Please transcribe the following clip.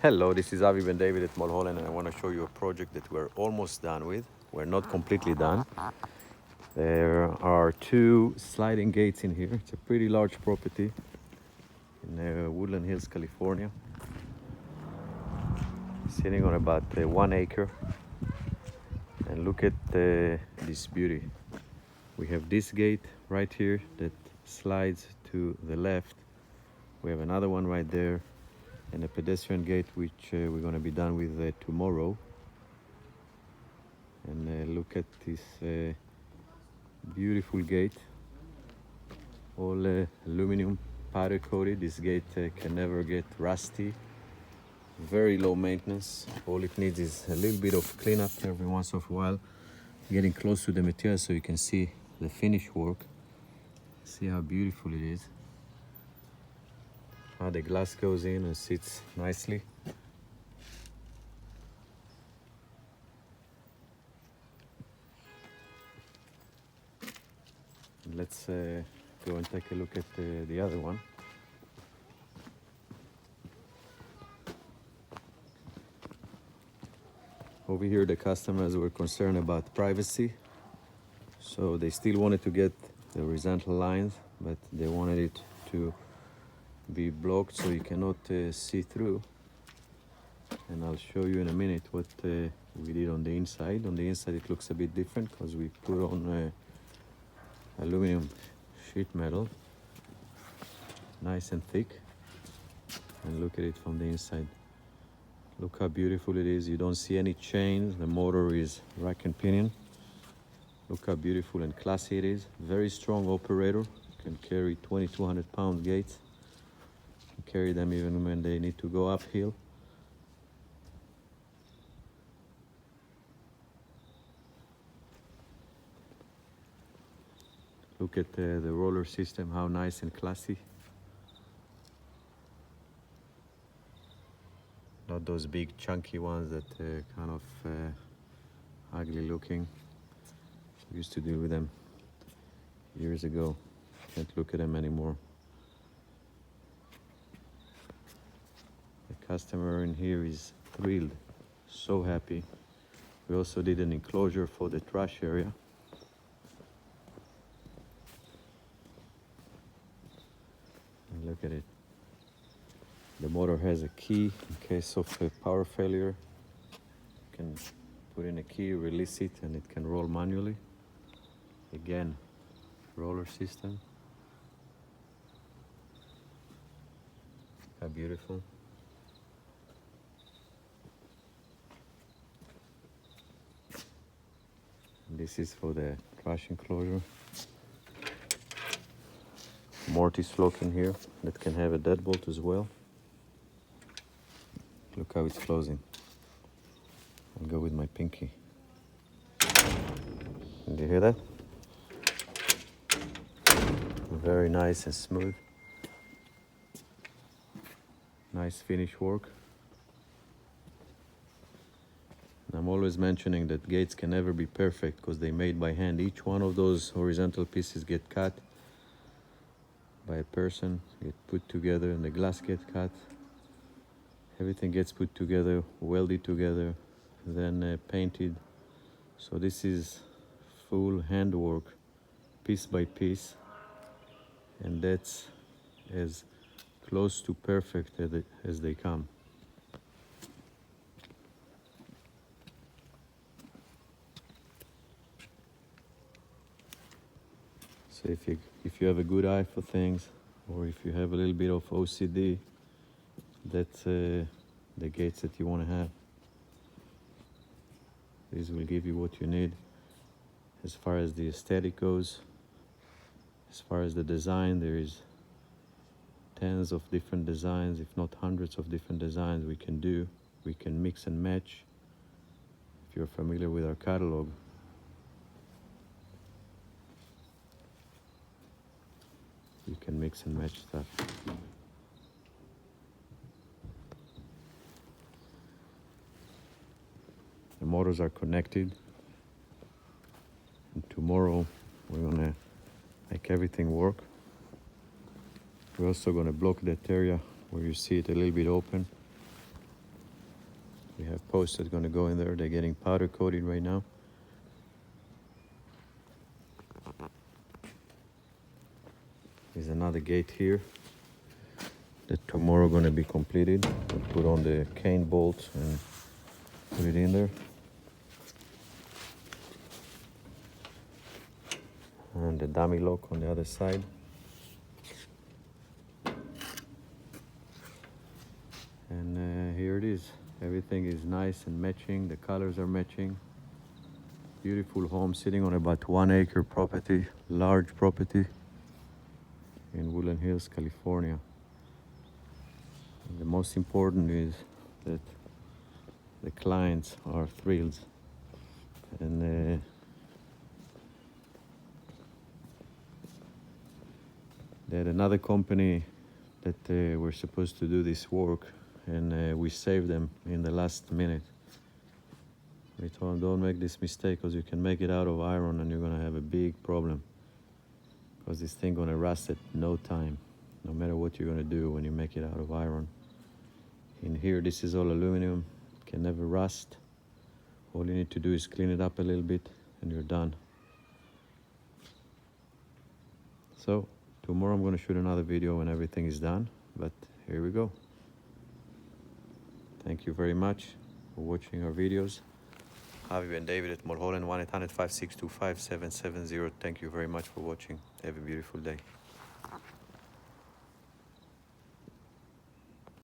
Hello, this is Avi Ben David at Mulholland, and I want to show you a project that we're almost done with. We're not completely done. There are two sliding gates in here. It's a pretty large property in Woodland Hills, California, sitting on about 1 acre. And look at this beauty. We have this gate right here that slides to the left. We have another one right there, and a pedestrian gate which we're going to be done with tomorrow. And look at this beautiful gate, all aluminum powder coated. This gate can never get rusty, very low maintenance. All it needs is a little bit of cleanup every once in a while, getting close to the material so you can see the finish work. See how beautiful it is, how the glass goes in and sits nicely. Let's go and take a look at the other one. Over here the customers were concerned about privacy, so they still wanted to get the horizontal lines, but they wanted it to be blocked so you cannot see through. And I'll show you in a minute what we did on the inside. On the inside it looks a bit different because we put on aluminum sheet metal, nice and thick. And look at it from the inside. Look how beautiful it is. You don't see any chains. The motor is rack and pinion. Look how beautiful and classy it is. Very strong operator. Can carry 2,200 pound gates. Can carry them even when they need to go uphill. Look at the roller system, how nice and classy. Not those big chunky ones that kind of ugly looking. Used to deal with them years ago. Can't look at them anymore. The customer in here is thrilled, so happy. We also did an enclosure for the trash area. And look at it. The motor has a key in case of a power failure. You can put in a key, release it, and it can roll manually. Again, roller system. How beautiful. And this is for the trash enclosure. Mortise lock in here that can have a deadbolt as well. Look how it's closing. I'll go with my pinky. Do you hear that? Very nice and smooth. Nice finish work. And I'm always mentioning that gates can never be perfect because they're made by hand. Each one of those horizontal pieces get cut by a person, get put together, and the glass get cut. Everything gets put together, welded together, then painted. So this is full handwork, piece by piece, and that's as close to perfect as they come. So if you have a good eye for things, or if you have a little bit of OCD, that's the gates that you want to have. These will give you what you need as far as the aesthetic goes. As far as the design, there is tens of different designs, if not hundreds of different designs we can do. We can mix and match. If you're familiar with our catalog, you can mix and match stuff. The motors are connected, and tomorrow we're gonna make everything work. We're also gonna block that area where you see it a little bit open We have posts that are gonna go in there. They're getting powder coated right now. There's another gate here that tomorrow gonna be completed. We'll put on the cane bolts and put it in there. And the dummy lock on the other side. And here it is. Everything is nice and matching. The colors are matching. Beautiful home sitting on about 1 acre property, large property in Woodland Hills, California. And the most important is that the clients are thrilled. And they had another company that were supposed to do this work, and we saved them in the last minute. We told them, don't make this mistake, because you can make it out of iron and you're gonna have a big problem, because this thing gonna rust at no time, no matter what you're gonna do when you make it out of iron. In here, this is all aluminum, can never rust. All you need to do is clean it up a little bit and you're done. So tomorrow I'm going to shoot another video when everything is done, but here we go. Thank you very much for watching our videos. Javi and David at Mulholland, 1-800-562-5770. Thank you very much for watching. Have a beautiful day.